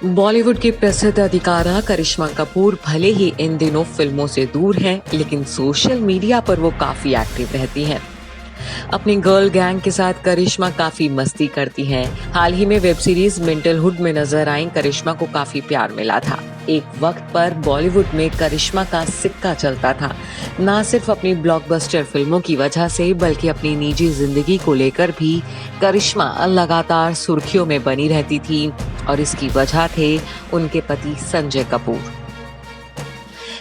बॉलीवुड की प्रसिद्ध अदाकारा करिश्मा कपूर भले ही इन दिनों फिल्मों से दूर हैं, लेकिन सोशल मीडिया पर वो काफी एक्टिव रहती हैं। अपनी गर्ल गैंग के साथ करिश्मा काफी मस्ती करती हैं। हाल ही में वेब सीरीज मेंटलहुड में नजर आई करिश्मा को काफी प्यार मिला था। एक वक्त पर बॉलीवुड में करिश्मा का सिक्का चलता था, न सिर्फ अपनी ब्लॉकबस्टर फिल्मों की वजह से बल्कि अपनी निजी जिंदगी को लेकर भी करिश्मा लगातार सुर्खियों में बनी रहती थी और इसकी वजह थे उनके पति संजय कपूर।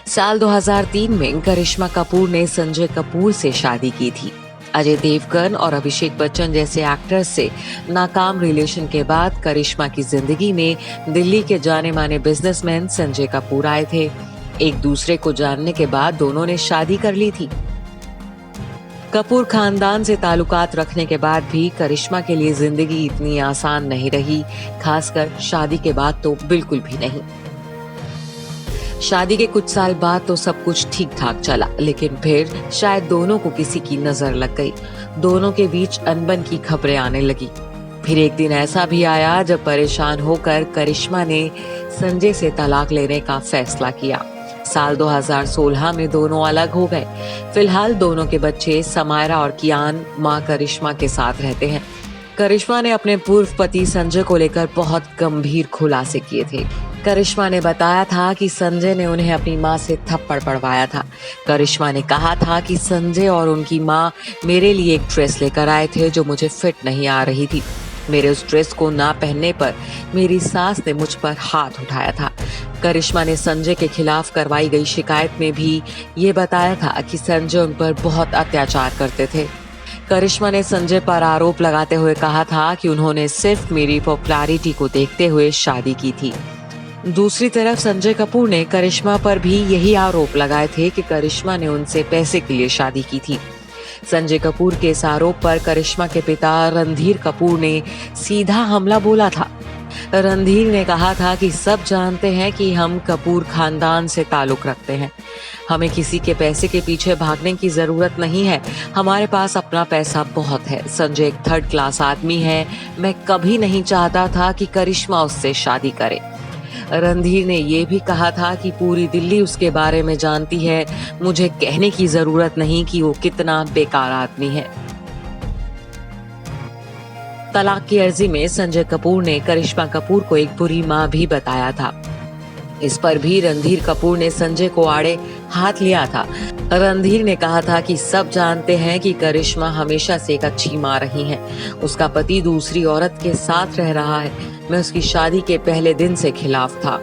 साल 2003 में करिश्मा कपूर ने संजय कपूर से शादी की थी। अजय देवगन और अभिषेक बच्चन जैसे एक्टर्स से नाकाम रिलेशन के बाद करिश्मा की जिंदगी में दिल्ली के जाने माने बिजनेसमैन संजय कपूर आए थे। एक दूसरे को जानने के बाद दोनों ने शादी कर ली थी। कपूर खानदान से ताल्लुकात रखने के बाद भी करिश्मा के लिए जिंदगी इतनी आसान नहीं रही, खासकर शादी के बाद तो बिल्कुल भी नहीं। शादी के कुछ साल बाद तो सब कुछ ठीक ठाक चला, लेकिन फिर शायद दोनों को किसी की नजर लग गई। दोनों के बीच अनबन की खबरें आने लगी। फिर एक दिन ऐसा भी आया जब परेशान होकर करिश्मा ने संजय से तलाक लेने का फैसला किया। साल 2016 में दोनों अलग हो गए। फिलहाल दोनों के बच्चे समायरा और कियान मां करिश्मा के साथ रहते हैं। करिश्मा ने अपने पूर्व पति संजय को लेकर बहुत गंभीर खुलासे किए थे। करिश्मा ने बताया था कि संजय ने उन्हें अपनी मां से थप्पड़ पड़वाया था। करिश्मा ने कहा था कि संजय और उनकी मां मेरे लिए एक ड्रेस लेकर आए थे जो मुझे फिट नहीं आ रही थी। मेरे उस ड्रेस को ना पहनने पर मेरी सास ने मुझ पर हाथ उठाया था। करिश्मा ने संजय के खिलाफ करवाई गई शिकायत में भी ये बताया था कि संजय उन पर बहुत अत्याचार करते थे। करिश्मा ने संजय पर आरोप लगाते हुए कहा था कि उन्होंने सिर्फ मेरी पॉपुलैरिटी को देखते हुए शादी की थी। दूसरी तरफ संजय कपूर ने करिश्मा पर भी यही आरोप लगाए थे कि करिश्मा ने उनसे पैसे के लिए शादी की थी। संजय कपूर के इस आरोप पर करिश्मा के पिता रणधीर कपूर ने सीधा हमला बोला था। रणधीर ने कहा था कि सब जानते हैं कि हम कपूर खानदान से ताल्लुक रखते हैं। हमें किसी के पैसे के पीछे भागने की जरूरत नहीं है। हमारे पास अपना पैसा बहुत है। संजय एक थर्ड क्लास आदमी है। मैं कभी नहीं चाहता था कि करिश्मा उससे शादी करे। रणधीर ने ये भी कहा था कि पूरी दिल्ली उसके बारे में जानती है। मुझे कहने की जरूरत नहीं कि वो कितना बेकार आदमी है। तलाक की अर्जी में संजय कपूर ने करिश्मा कपूर को एक बुरी मां भी बताया था। इस पर भी रणधीर कपूर ने संजय को आड़े हाथ लिया था। रणधीर ने कहा था कि सब जानते हैं कि करिश्मा हमेशा से एक अच्छी मां रही है। उसका पति दूसरी औरत के साथ रह रहा है। मैं उसकी शादी के पहले दिन से खिलाफ था।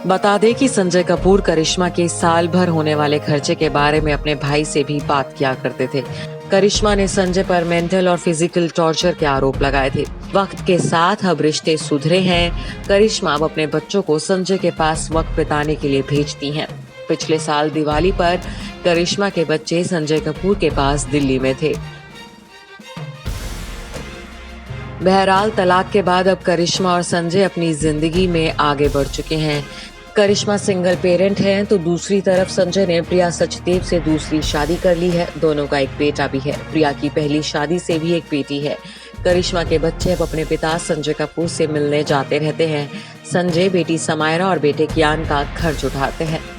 बता दें कि संजय कपूर करिश्मा के साल भर होने वाले खर्चे के बारे में अपने भाई से भी बात किया करते थे। करिश्मा ने संजय पर मेंटल और फिजिकल टॉर्चर के आरोप लगाए थे। वक्त के साथ अब रिश्ते सुधरे हैं। करिश्मा अब अपने बच्चों को संजय के पास वक्त बिताने के लिए भेजती हैं। पिछले साल दिवाली पर करिश्मा के बच्चे संजय कपूर के पास दिल्ली में थे। बहरहाल तलाक के बाद अब करिश्मा और संजय अपनी जिंदगी में आगे बढ़ चुके हैं। करिश्मा सिंगल पेरेंट हैं, तो दूसरी तरफ संजय ने प्रिया सचदेव से दूसरी शादी कर ली है। दोनों का एक बेटा भी है। प्रिया की पहली शादी से भी एक बेटी है। करिश्मा के बच्चे अब अपने पिता संजय कपूर से मिलने जाते रहते हैं। संजय बेटी समायरा और बेटे कियान का खर्च उठाते हैं।